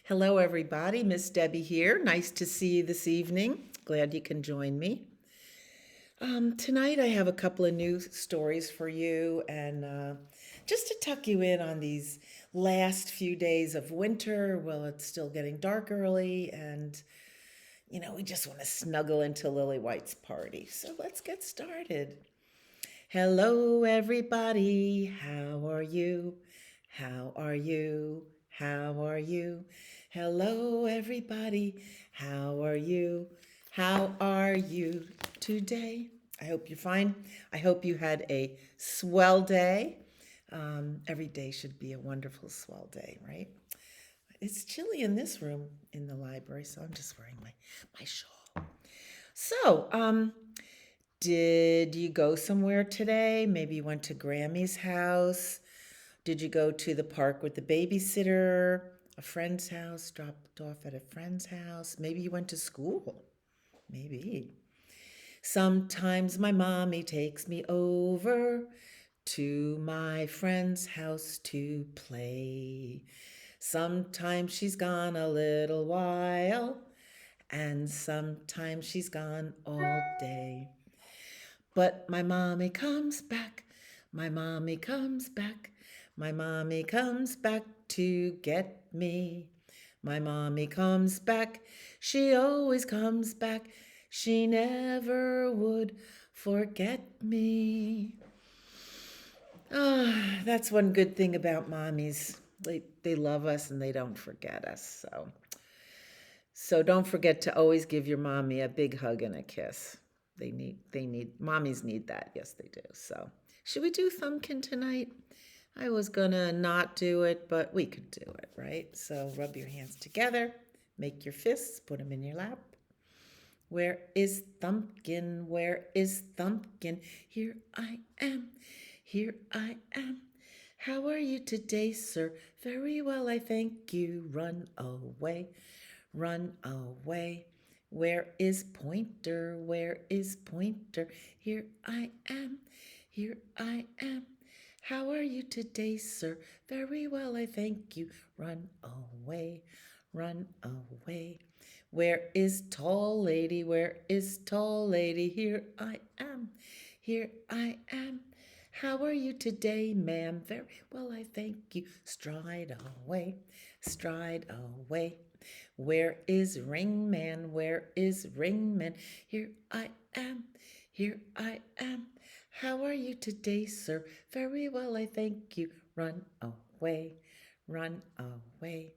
Hello, everybody. Miss Debbie here. Nice to see you this evening. Glad you can join me. Tonight, I have a couple of new stories for you, and just to tuck you in on these last few days of winter. Well, it's still getting dark early, and we just want to snuggle into Lily White's party. So let's get started. Hello, everybody. How are you? How are you? How are you? Hello, everybody. How are you? How are you today? I hope you're fine. I hope you had a swell day. Every day should be a wonderful, swell day, right? It's chilly in this room in the library, so I'm just wearing my shawl. So, did you go somewhere today? Maybe you went to Grammy's house. Did you go to the park with the babysitter? A friend's house? Dropped off at a friend's house? Maybe you went to school. Maybe. Sometimes my mommy takes me over to my friend's house to play. Sometimes she's gone a little while, and sometimes she's gone all day. But my mommy comes back, my mommy comes back, my mommy comes back to get me. My mommy comes back, she always comes back, she never would forget me. Ah, that's one good thing about mommies. They love us and they don't forget us. So don't forget to always give your mommy a big hug and a kiss. They need mommies need that. Yes, they do. So should we do Thumbkin tonight? I was gonna not do it, but we could do it, right? So rub your hands together, make your fists, put them in your lap. Where is Thumbkin? Where is Thumbkin? Here I am. Here I am. How are you today, sir? Very well, I thank you. Run away. Run away. Where is Pointer? Where is Pointer? Here I am. Here I am. How are you today, sir? Very well, I thank you. Run away. Run away. Where is Tall Lady? Where is Tall Lady? Here I am. Here I am. How are you today, ma'am? Very well, I thank you. Stride away. Stride away. Where is Ringman? Where is Ringman? Here I am. Here I am. How are you today, sir? Very well, I thank you. Run away. Run away.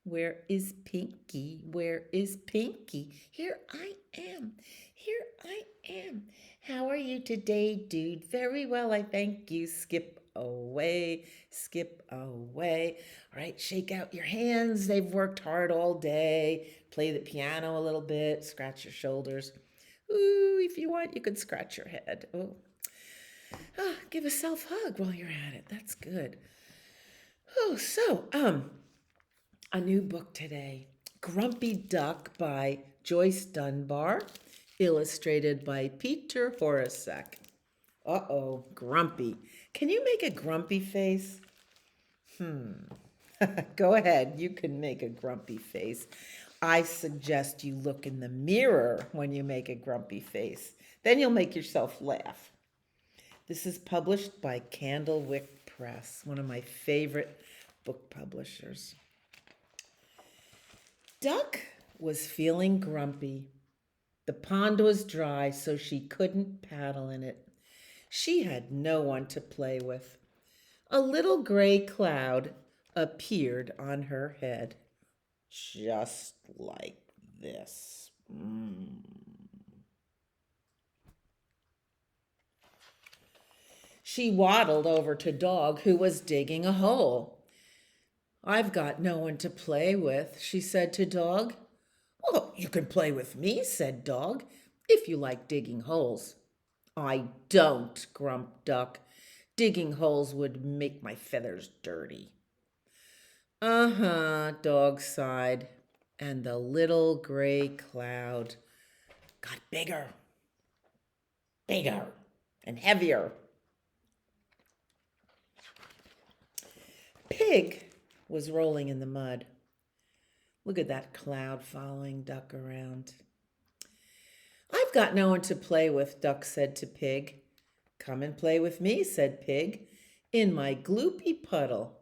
Where is Pinky? Where is Pinky? Here I am. Here I am. How are you today, dude? Very well, I thank you. Skip away. Skip away. All right, shake out your hands. They've worked hard all day. Play the piano a little bit. Scratch your shoulders. Ooh, if you want, you could scratch your head. Oh, give a self hug while you're at it. That's good. Oh, so, a new book today, Grumpy Duck by Joyce Dunbar, illustrated by Peter Horacek. Uh-oh, grumpy. Can you make a grumpy face? Go ahead, you can make a grumpy face. I suggest you look in the mirror when you make a grumpy face. Then you'll make yourself laugh. This is published by Candlewick Press, one of my favorite book publishers. Duck was feeling grumpy. The pond was dry, so she couldn't paddle in it. She had no one to play with. A little gray cloud appeared on her head, just like this. She waddled over to Dog, who was digging a hole. I've got no one to play with, she said to Dog. Well, you can play with me, said Dog, if you like digging holes. I don't, grumped Duck. Digging holes would make my feathers dirty. Uh-huh, Dog sighed, and the little gray cloud got bigger, bigger, and heavier. Pig was rolling in the mud. Look at that cloud following Duck around. I've got no one to play with, Duck said to Pig. Come and play with me, said Pig, in my gloopy puddle.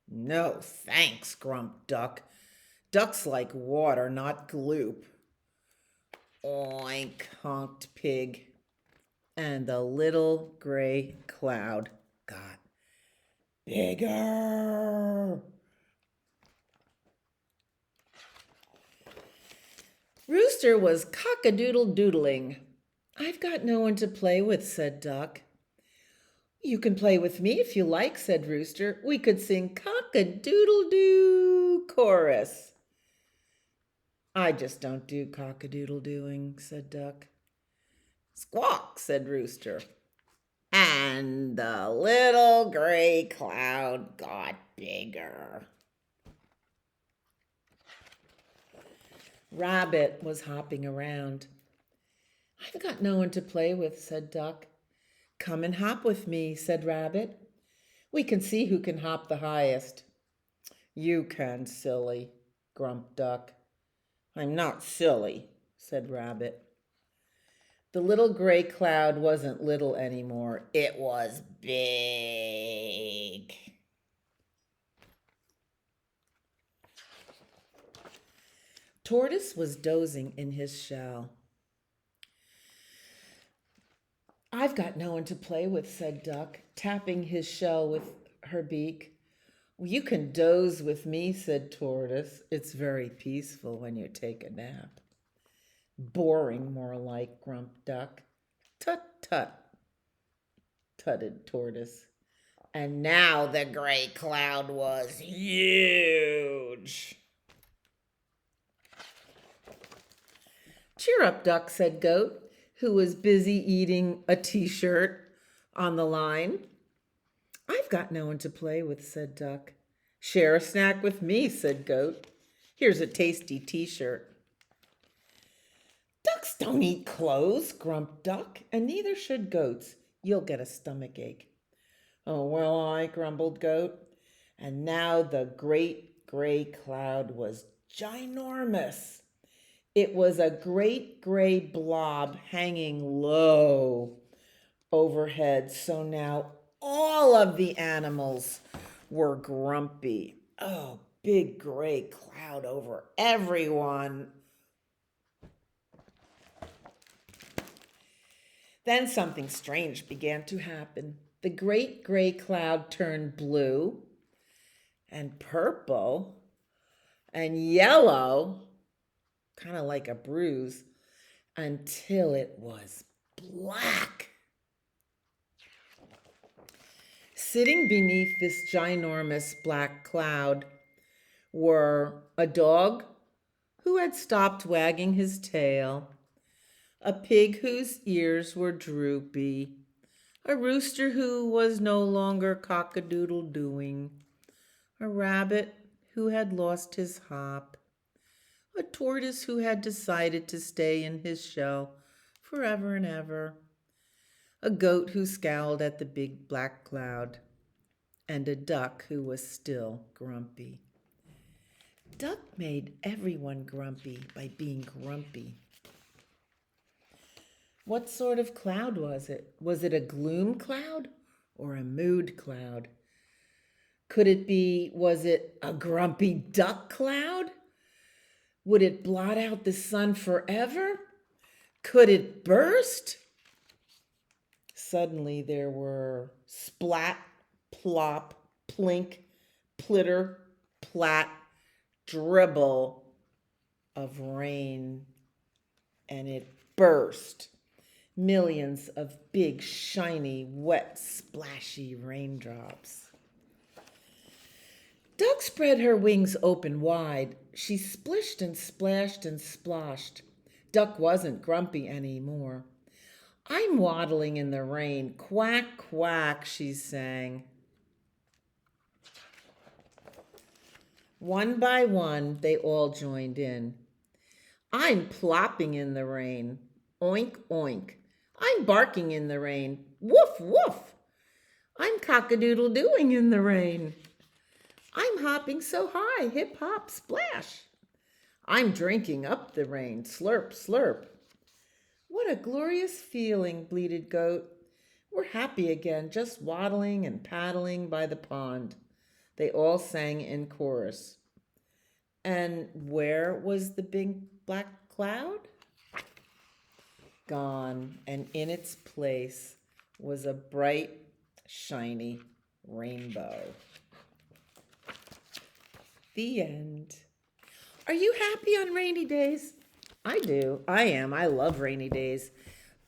No, thanks, grumped Duck. Ducks like water, not gloop. Oink, honked Pig. And the little gray cloud got bigger. Rooster was cock-a-doodle-doodling. I've got no one to play with, said Duck. You can play with me if you like, said Rooster. We could sing cock-a-doodle-doo chorus. I just don't do cock-a-doodle-dooing, said Duck. Squawk, said Rooster. And the little gray cloud got bigger. Rabbit was hopping around. I've got no one to play with, said Duck. Come and hop with me, said Rabbit. We can see who can hop the highest. You can, silly, grumped Duck. I'm not silly, said Rabbit. The little gray cloud wasn't little anymore. It was big. Tortoise was dozing in his shell. I've got no one to play with, said Duck, tapping his shell with her beak. Well, you can doze with me, said Tortoise. It's very peaceful when you take a nap. Boring, more like, grumped Duck. Tut, tut, tutted Tortoise. And now the gray cloud was huge. Cheer up, Duck, said Goat, who was busy eating a t-shirt on the line. I've got no one to play with, said Duck. Share a snack with me, said Goat. Here's a tasty t-shirt. Ducks don't eat clothes, grumped Duck, and neither should goats. You'll get a stomach ache. Oh, well, I, grumbled Goat. And now the great gray cloud was ginormous. It was a great gray blob hanging low overhead. So now all of the animals were grumpy. Oh, big gray cloud over everyone. Then something strange began to happen. The great gray cloud turned blue and purple and yellow, kind of like a bruise, until it was black. Sitting beneath this ginormous black cloud were a dog who had stopped wagging his tail, a pig whose ears were droopy, a rooster who was no longer cock-a-doodle-dooing, a rabbit who had lost his hop, a tortoise who had decided to stay in his shell forever and ever, a goat who scowled at the big black cloud, and a duck who was still grumpy. Duck made everyone grumpy by being grumpy. What sort of cloud was it? Was it a gloom cloud or a mood cloud? Was it a grumpy duck cloud? Would it blot out the sun forever? Could it burst? Suddenly there were splat, plop, plink, plitter, plat, dribble of rain, and it burst. Millions of big, shiny, wet, splashy raindrops. Duck spread her wings open wide. She splished and splashed and sploshed. Duck wasn't grumpy anymore. I'm waddling in the rain. Quack, quack, she sang. One by one, they all joined in. I'm plopping in the rain. Oink, oink. I'm barking in the rain. Woof, woof. I'm cock-a-doodle-dooing in the rain. I'm hopping so high, hip, hop, splash. I'm drinking up the rain. Slurp, slurp. What a glorious feeling, bleated Goat. We're happy again, just waddling and paddling by the pond. They all sang in chorus. And where was the big black cloud? Gone, and in its place was a bright, shiny rainbow. The end. Are you happy on rainy days? I do. I am. I love rainy days.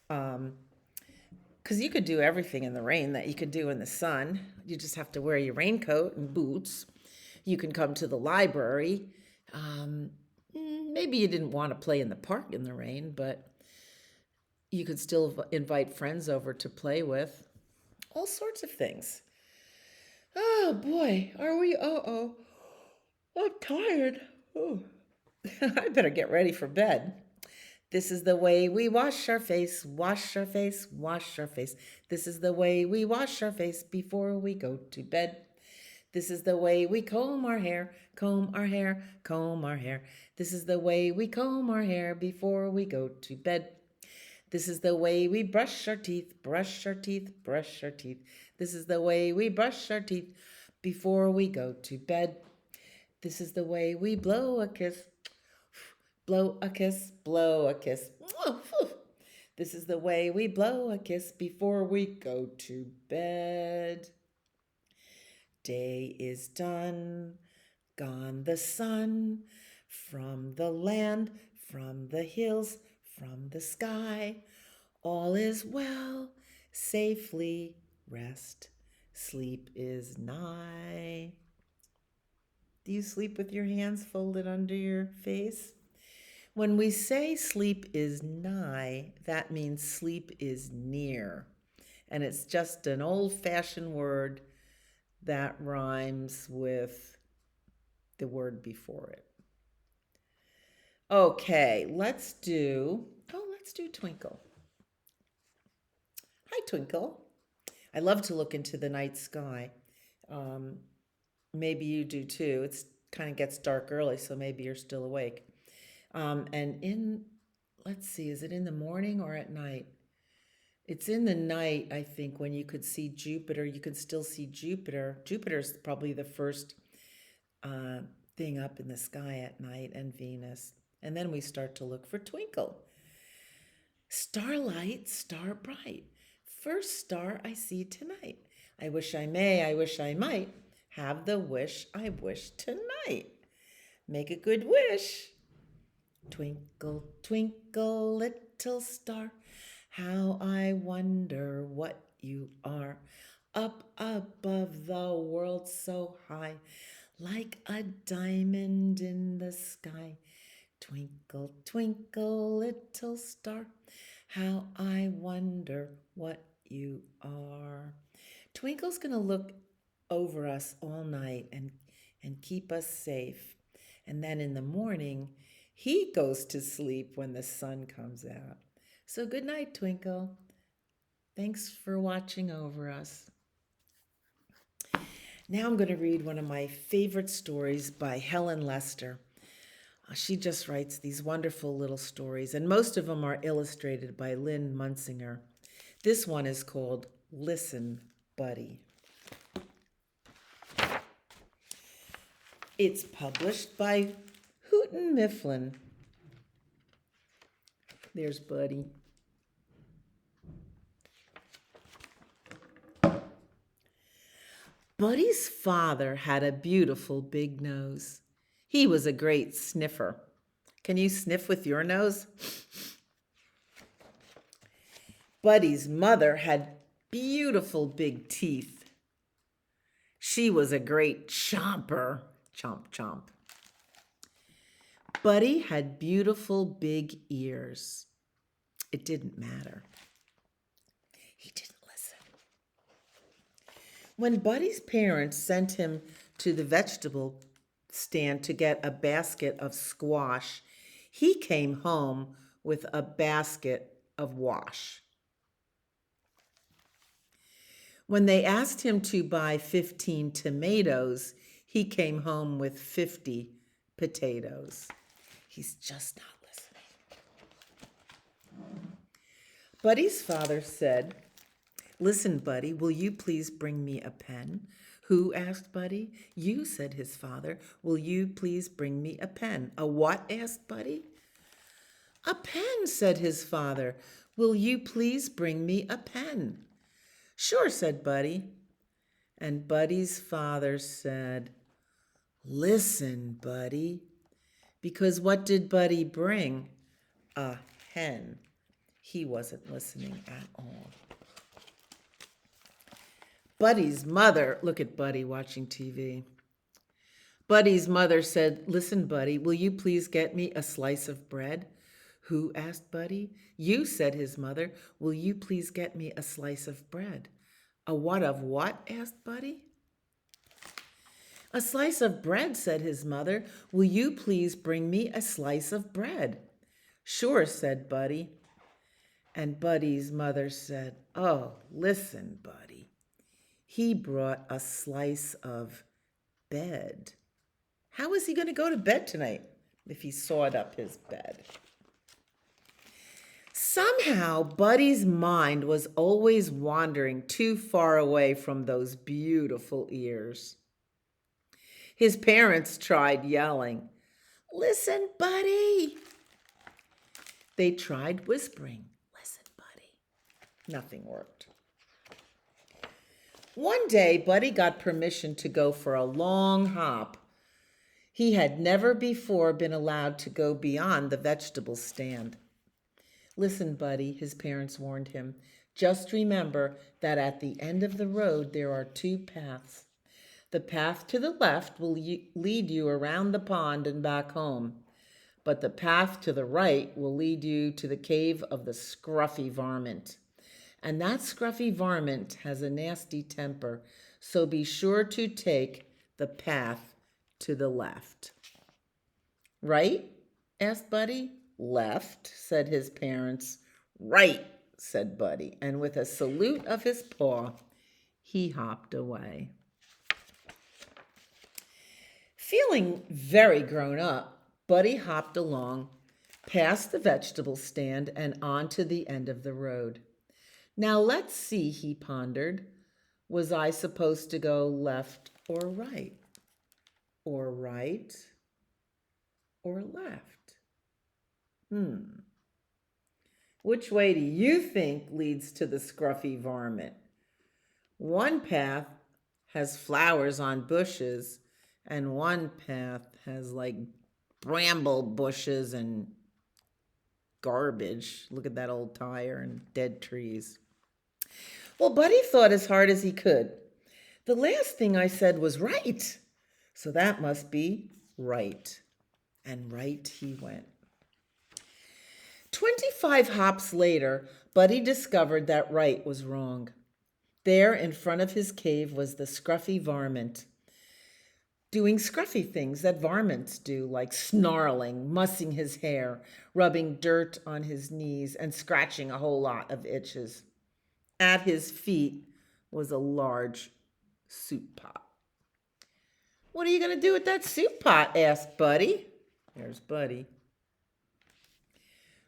Because you could do everything in the rain that you could do in the sun. You just have to wear your raincoat and boots. You can come to the library. Maybe you didn't want to play in the park in the rain, but you could still invite friends over to play with. All sorts of things. Oh boy, are we? I'm tired. Oh, I better get ready for bed. This is the way we wash our face, wash our face, wash our face. This is the way we wash our face before we go to bed. This is the way we comb our hair, comb our hair, comb our hair. This is the way we comb our hair before we go to bed. This is the way we brush our teeth, brush our teeth, brush our teeth. This is the way we brush our teeth before we go to bed. This is the way we blow a kiss, blow a kiss, blow a kiss. This is the way we blow a kiss before we go to bed. Day is done, gone the sun, from the land, from the hills, from the sky. All is well, safely rest. Sleep is nigh. Do you sleep with your hands folded under your face? When we say sleep is nigh, that means sleep is near. And it's just an old-fashioned word that rhymes with the word before it. Okay, let's do Twinkle. Hi, Twinkle. I love to look into the night sky. Maybe you do too. It's kind of gets dark early, so maybe you're still awake. Let's see, is it in the morning or at night? It's in the night, I think, when you could see Jupiter. You could still see Jupiter. Jupiter's probably the first thing up in the sky at night, and Venus. And then we start to look for Twinkle. Starlight, star bright. First star I see tonight. I wish I may, I wish I might have the wish I wish tonight. Make a good wish. Twinkle, twinkle, little star, how I wonder what you are. Up above the world so high, like a diamond in the sky. Twinkle, twinkle, little star, how I wonder what you are. Twinkle's going to look over us all night and keep us safe. And then in the morning, he goes to sleep when the sun comes out. So good night, Twinkle. Thanks for watching over us. Now I'm going to read one of my favorite stories by Helen Lester. She just writes these wonderful little stories, and most of them are illustrated by Lynn Munsinger. This one is called Listen, Buddy. It's published by Houghton Mifflin. There's Buddy. Buddy's father had a beautiful big nose. He was a great sniffer. Can you sniff with your nose? Buddy's mother had beautiful big teeth. She was a great chomper. Chomp, chomp. Buddy had beautiful big ears. It didn't matter. He didn't listen. When Buddy's parents sent him to the vegetable stand to get a basket of squash, he came home with a basket of wash. When they asked him to buy 15 tomatoes, he came home with 50 potatoes. He's just not listening. Buddy's father said, "Listen, Buddy, will you please bring me a pen?" "Who?" asked Buddy. "You," said his father. "Will you please bring me a pen?" "A what?" asked Buddy. "A pen," said his father. "Will you please bring me a pen?" "Sure," said Buddy. And Buddy's father said, "Listen, Buddy." Because what did Buddy bring? A hen. He wasn't listening at all. Buddy's mother, look at Buddy watching TV. Buddy's mother said, "Listen, Buddy, will you please get me a slice of bread?" "Who?" asked Buddy. "You," said his mother. "Will you please get me a slice of bread?" "A what of what?" asked Buddy. "A slice of bread," said his mother. "Will you please bring me a slice of bread?" "Sure," said Buddy. And Buddy's mother said, "Oh, listen, Buddy. He brought a slice of bed. How is he going to go to bed tonight if he sawed up his bed?" Somehow, Buddy's mind was always wandering too far away from those beautiful ears. His parents tried yelling, "Listen, Buddy." They tried whispering, "Listen, Buddy." Nothing worked. One day, Buddy got permission to go for a long hop. He had never before been allowed to go beyond the vegetable stand. "Listen, Buddy," his parents warned him. "Just remember that at the end of the road there are two paths. The path to the left will lead you around the pond and back home. But the path to the right will lead you to the cave of the scruffy varmint. And that scruffy varmint has a nasty temper, so be sure to take the path to the left." "Right?" asked Buddy. "Left," said his parents. "Right," said Buddy, and with a salute of his paw, he hopped away. Feeling very grown up, Buddy hopped along, past the vegetable stand, and on to the end of the road. "Now let's see," he pondered. "Was I supposed to go left or right? Or right or left? Which way do you think leads to the scruffy varmint? One path has flowers on bushes, and one path has like bramble bushes and garbage. Look at that old tire and dead trees." Well, Buddy thought as hard as he could. "The last thing I said was right, so that must be right." And right he went. 25 hops later, Buddy discovered that right was wrong. There in front of his cave was the scruffy varmint, doing scruffy things that varmints do, like snarling, mussing his hair, rubbing dirt on his knees, and scratching a whole lot of itches. At his feet was a large soup pot. "What are you going to do with that soup pot?" asked Buddy. There's Buddy.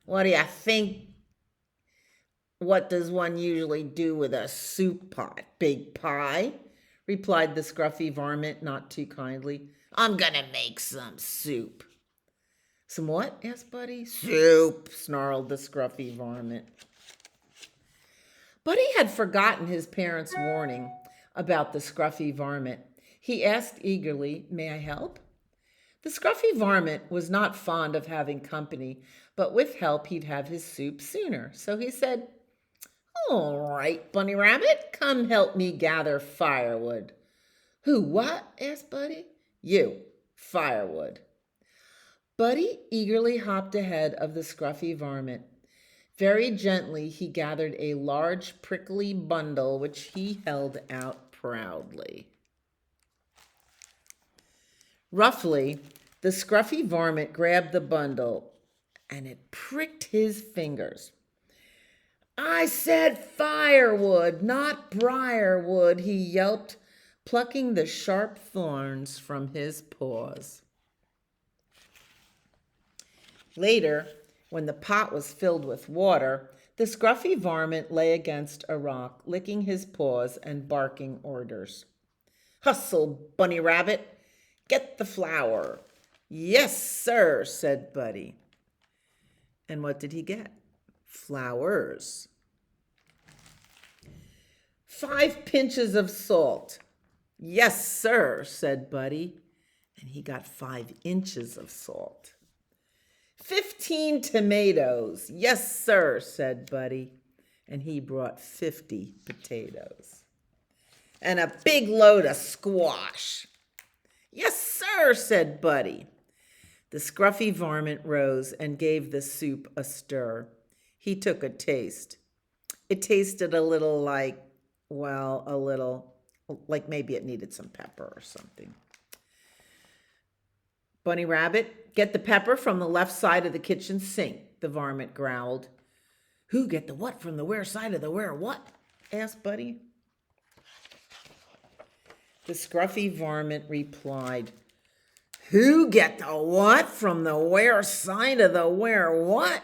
"What do you think? What does one usually do with a soup pot, big pie?" replied the scruffy varmint not too kindly. "I'm going to make some soup." "Some what?" asked Buddy. "Soup," snarled the scruffy varmint. Buddy had forgotten his parents' warning about the scruffy varmint. He asked eagerly, "May I help?" The scruffy varmint was not fond of having company, but with help he'd have his soup sooner. So he said, "All right, Bunny Rabbit, come help me gather firewood." "Who, what?" asked Buddy. "You, firewood." Buddy eagerly hopped ahead of the scruffy varmint. Very gently he gathered a large prickly bundle which he held out proudly. Roughly, the scruffy varmint grabbed the bundle and it pricked his fingers. "I said firewood, not briarwood," he yelped, plucking the sharp thorns from his paws. Later, when the pot was filled with water, the scruffy varmint lay against a rock, licking his paws and barking orders. Hustle, Bunny Rabbit! Get the flour! Yes, sir, said Buddy. And what did he get? Flowers. 5 pinches of salt. Yes, sir, said Buddy. And he got 5 inches of salt. 15 tomatoes. Yes, sir, said Buddy. And he brought 50 potatoes. And a big load of squash. Yes, sir, said Buddy. The scruffy varmint rose and gave the soup a stir. He took a taste. It tasted a little like, well, a little like maybe it needed some pepper or something. Bunny Rabbit, get the pepper from the left side of the kitchen sink, the varmint growled. Who get the what from the where side of the where what? Asked Buddy. The scruffy varmint replied, Who get the what from the where side of the where what?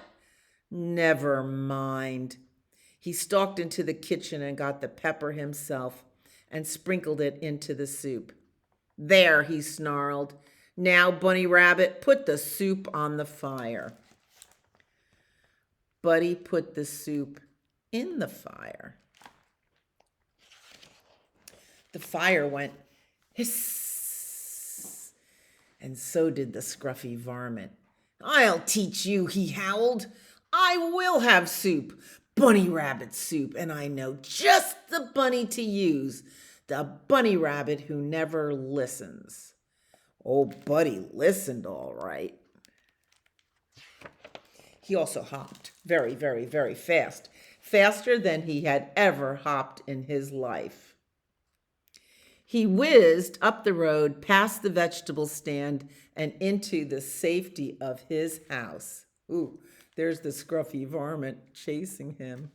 Never mind. He stalked into the kitchen and got the pepper himself and sprinkled it into the soup. There, he snarled. Now, Bunny Rabbit, put the soup on the fire. Buddy put the soup in the fire. The fire went hiss, and so did the scruffy varmint. I'll teach you, he howled. I will have soup, Bunny Rabbit soup, and I know just the bunny to use, the Bunny Rabbit who never listens. Oh, Buddy listened all right. He also hopped very, very, very fast, faster than he had ever hopped in his life. He whizzed up the road, past the vegetable stand, and into the safety of his house. Ooh, there's the scruffy varmint chasing him.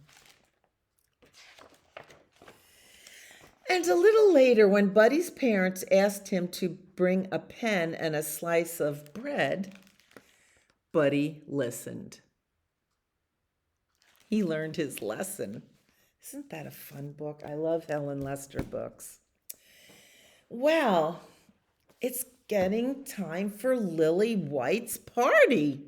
And a little later, when Buddy's parents asked him to bring a pen and a slice of bread, Buddy listened. He learned his lesson. Isn't that a fun book? I love Helen Lester books. Well, it's getting time for Lily White's party,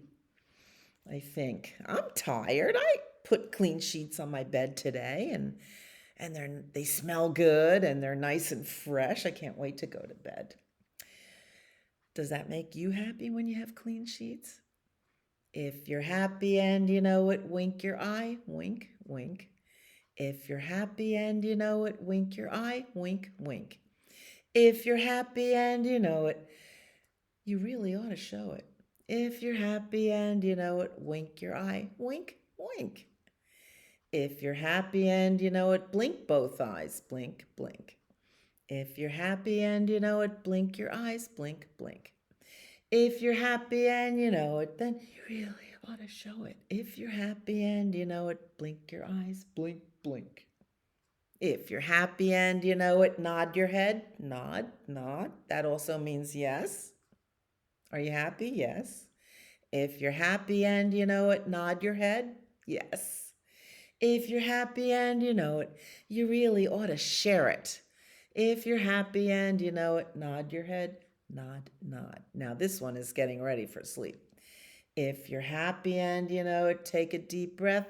I think. I'm tired. I put clean sheets on my bed today, and they smell good, and they're nice and fresh. I can't wait to go to bed. Does that make you happy when you have clean sheets? If you're happy and you know it, wink your eye, wink, wink. If you're happy and you know it, wink your eye, wink, wink. If you're happy and you know it, you really ought to show it. If you're happy and you know it, wink your eye, wink, wink. If you're happy and you know it, blink both eyes, blink, blink. If you're happy and you know it, blink your eyes, blink, blink. If you're happy and you know it, then you really ought to show it. If you're happy and you know it, blink your eyes, blink, blink. If you're happy and you know it, nod your head, nod, nod. That also means yes. Are you happy? Yes. If you're happy and you know it, nod your head, yes. If you're happy and you know it, you really ought to share it. If you're happy and you know it, nod your head, nod, nod. Now this one is getting ready for sleep. If you're happy and you know it, take a deep breath.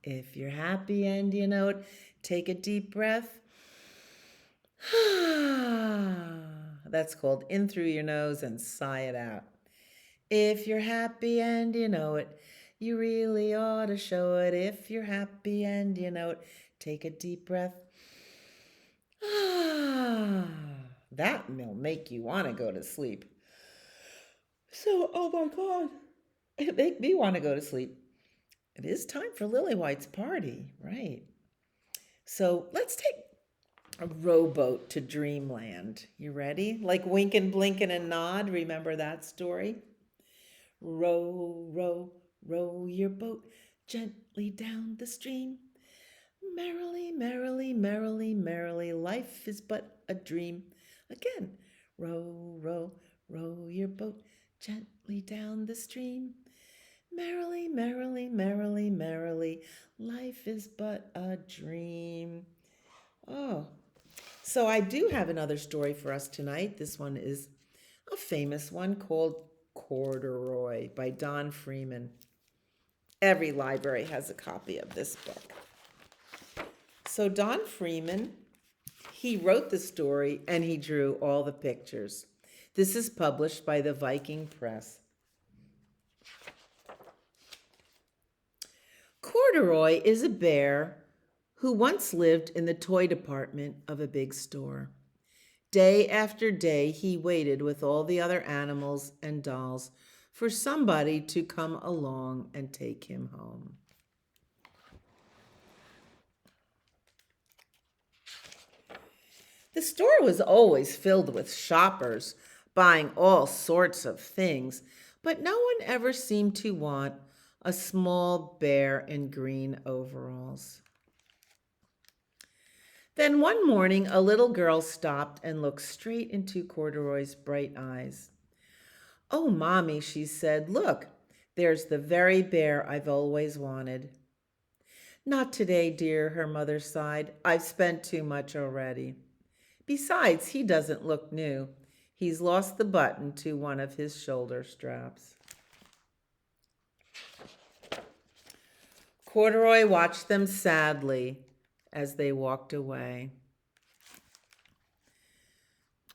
If you're happy and you know it, take a deep breath. That's called in through your nose and sigh it out. If you're happy and you know it, you really ought to show it. If you're happy and you know it, take a deep breath. That will make you want to go to sleep. So, oh my God, it make me want to go to sleep. It is time for Lily White's party, right? So let's take a rowboat to dreamland. You ready? Like wink and blink and a nod. Remember that story? Row, row, row your boat gently down the stream. Merrily, merrily, merrily, merrily, life is but a dream. Again, row, row, Row your boat gently down the stream. Merrily, merrily, merrily, merrily, life is but a dream. Oh, so I do have another story for us tonight. This one is a famous one called Corduroy by Don Freeman. Every library has a copy of this book. So Don Freeman, he wrote the story and he drew all the pictures. This is published by the Viking Press. Corduroy is a bear who once lived in the toy department of a big store. Day after day, he waited with all the other animals and dolls for somebody to come along and take him home. The store was always filled with shoppers buying all sorts of things, but no one ever seemed to want a small bear in green overalls. Then one morning, a little girl stopped and looked straight into Corduroy's bright eyes. "Oh, Mommy," she said, "look, there's the very bear I've always wanted." "Not today, dear," her mother sighed. "I've spent too much already. Besides, he doesn't look new. He's lost the button to one of his shoulder straps." Corduroy watched them sadly as they walked away.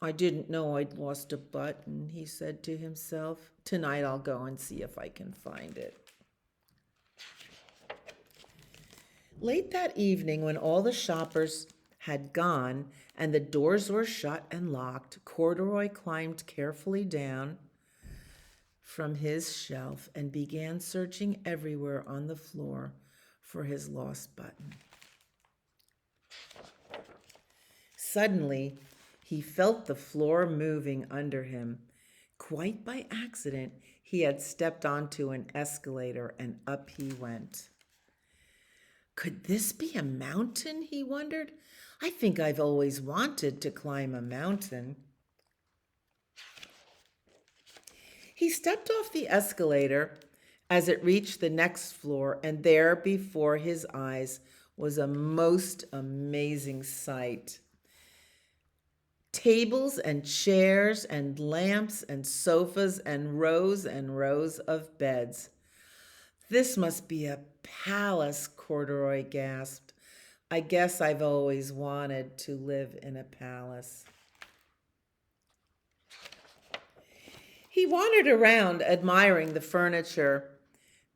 "I didn't know I'd lost a button," he said to himself. "Tonight I'll go and see if I can find it." Late that evening, when all the shoppers had gone and the doors were shut and locked, Corduroy climbed carefully down from his shelf and began searching everywhere on the floor for his lost button. Suddenly, he felt the floor moving under him. Quite by accident, he had stepped onto an escalator and up he went. Could this be a mountain, he wondered? I think I've always wanted to climb a mountain. He stepped off the escalator as it reached the next floor, and there before his eyes was a most amazing sight. Tables and chairs and lamps and sofas and rows of beds. "This must be a palace," Corduroy gasped. "I guess I've always wanted to live in a palace." He wandered around, admiring the furniture.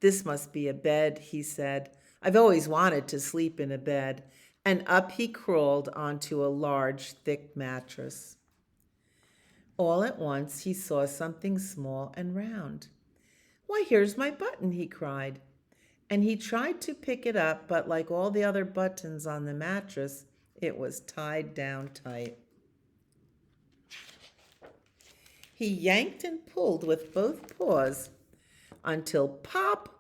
"This must be a bed," he said. "I've always wanted to sleep in a bed." And up he crawled onto a large, thick mattress. All at once, he saw something small and round. "Why, here's my button," he cried. And he tried to pick it up, but like all the other buttons on the mattress, it was tied down tight. He yanked and pulled with both paws until pop,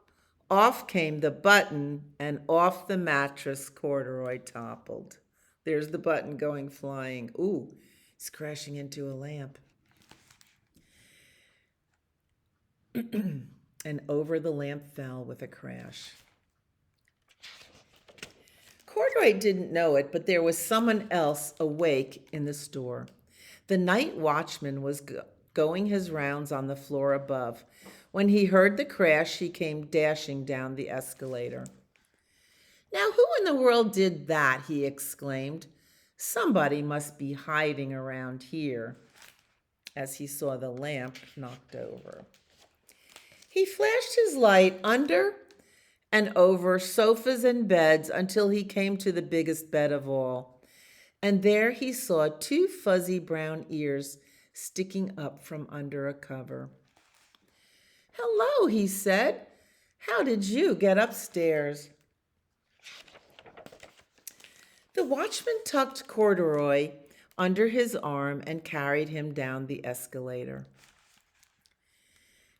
off came the button, and off the mattress Corduroy toppled. There's the button going flying. Ooh, it's crashing into a lamp. And over the lamp fell with a crash. Corduroy didn't know it, but there was someone else awake in the store. The night watchman was going his rounds on the floor above. When he heard the crash, he came dashing down the escalator. "Now, who in the world did that?" he exclaimed. "Somebody must be hiding around here," as he saw the lamp knocked over. He flashed his light under and over sofas and beds until he came to the biggest bed of all. And there he saw two fuzzy brown ears sticking up from under a cover. "Hello," he said. "How did you get upstairs?" The watchman tucked Corduroy under his arm and carried him down the escalator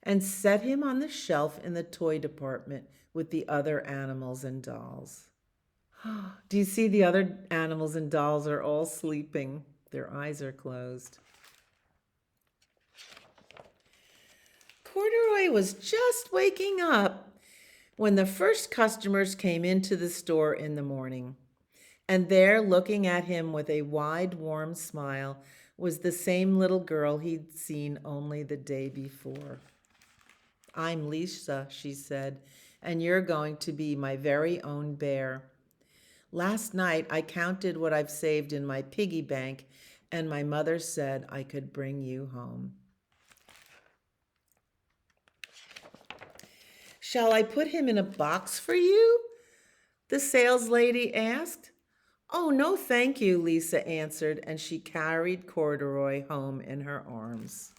and set him on the shelf in the toy department with the other animals and dolls. Do you see the other animals and dolls are all sleeping? Their eyes are closed. Corduroy was just waking up when the first customers came into the store in the morning. And there, looking at him with a wide, warm smile, was the same little girl he'd seen only the day before. "I'm Lisa," she said, "and you're going to be my very own bear. Last night I counted what I've saved in my piggy bank, and my mother said I could bring you home." "Shall I put him in a box for you?" the sales lady asked. "Oh, no, thank you," Lisa answered, and she carried Corduroy home in her arms.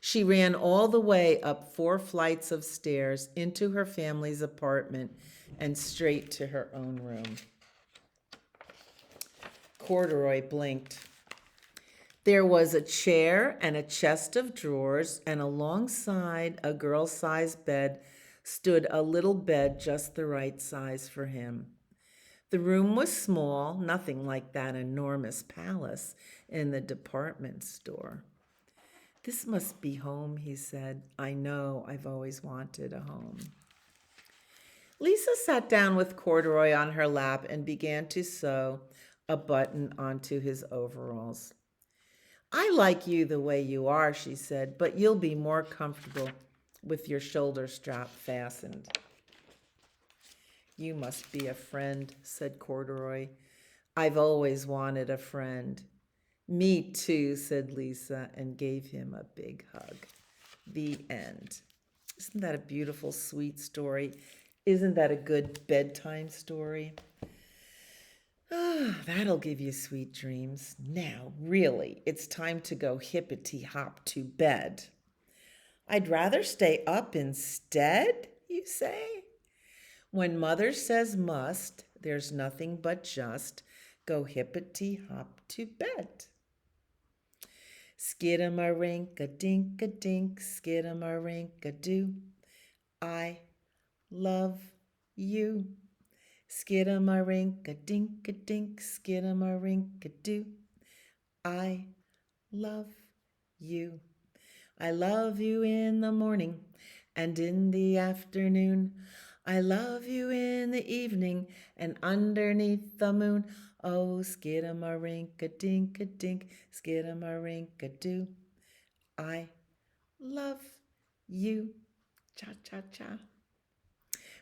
She ran all the way up 4 flights of stairs into her family's apartment and straight to her own room. Corduroy blinked. There was a chair and a chest of drawers, and alongside a girl-sized bed stood a little bed just the right size for him. The room was small, nothing like that enormous palace in the department store. "This must be home," he said. "I know, I've always wanted a home." Lisa sat down with Corduroy on her lap and began to sew a button onto his overalls. "I like you the way you are," she said, "but you'll be more comfortable with your shoulder strap fastened." "You must be a friend," said Corduroy. "I've always wanted a friend." "Me too," said Lisa, and gave him a big hug. The end. Isn't that a beautiful, sweet story? Isn't that a good bedtime story? Ah, that'll give you sweet dreams. Now, really, it's time to go hippity hop to bed. "I'd rather stay up instead," you say? When mother says must, there's nothing but just go hippity hop to bed. Skidamarinka-dink-a-dink, skidamarinka-doo. I love you. Skidamarinka-dink-a-dink, skidamarinka-doo. I love you. I love you in the morning and in the afternoon. I love you in the evening and underneath the moon. Oh, skidamarinka-dink-a-dink, skidamarinka-doo. I love you. Cha-cha-cha.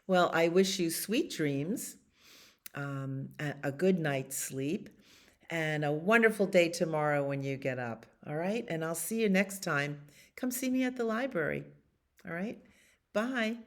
Well, I wish you sweet dreams, a good night's sleep, and a wonderful day tomorrow when you get up. All right? And I'll see you next time. Come see me at the library. All right? Bye.